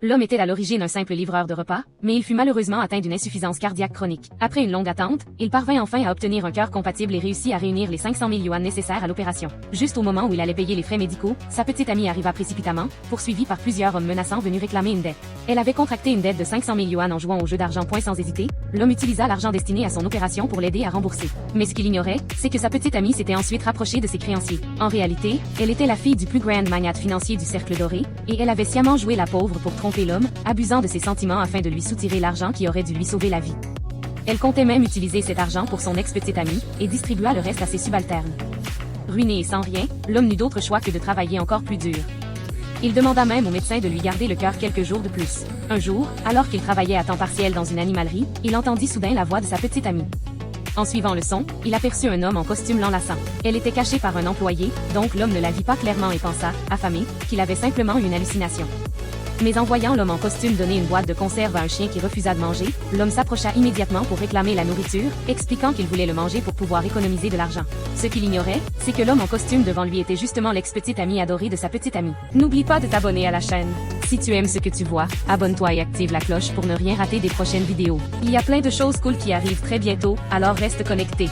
L'homme était à l'origine un simple livreur de repas, mais il fut malheureusement atteint d'une insuffisance cardiaque chronique. Après une longue attente, il parvint enfin à obtenir un cœur compatible et réussit à réunir les 500 000 yuan nécessaires à l'opération. Juste au moment où il allait payer les frais médicaux, sa petite amie arriva précipitamment, poursuivie par plusieurs hommes menaçants venus réclamer une dette. Elle avait contracté une dette de 500 000 yuan en jouant au jeu d'argent point sans hésiter. L'homme utilisa l'argent destiné à son opération pour l'aider à rembourser. Mais ce qu'il ignorait, c'est que sa petite amie s'était ensuite rapprochée de ses créanciers. En réalité, elle était la fille du plus grand magnate financier du cercle doré, et elle avait sciemment joué la pauvre pour tromper l'homme, abusant de ses sentiments afin de lui soutirer l'argent qui aurait dû lui sauver la vie. Elle comptait même utiliser cet argent pour son ex-petite amie, et distribua le reste à ses subalternes. Ruiné et sans rien, l'homme n'eut d'autre choix que de travailler encore plus dur. Il demanda même au médecin de lui garder le cœur quelques jours de plus. Un jour, alors qu'il travaillait à temps partiel dans une animalerie, il entendit soudain la voix de sa petite amie. En suivant le son, il aperçut un homme en costume l'enlaçant. Elle était cachée par un employé, donc l'homme ne la vit pas clairement et pensa, affamé, qu'il avait simplement eu une hallucination. Mais en voyant l'homme en costume donner une boîte de conserve à un chien qui refusa de manger, l'homme s'approcha immédiatement pour réclamer la nourriture, expliquant qu'il voulait le manger pour pouvoir économiser de l'argent. Ce qu'il ignorait, c'est que l'homme en costume devant lui était justement l'ex-petite amie adorée de sa petite amie. N'oublie pas de t'abonner à la chaîne. Si tu aimes ce que tu vois, abonne-toi et active la cloche pour ne rien rater des prochaines vidéos. Il y a plein de choses cool qui arrivent très bientôt, alors reste connecté.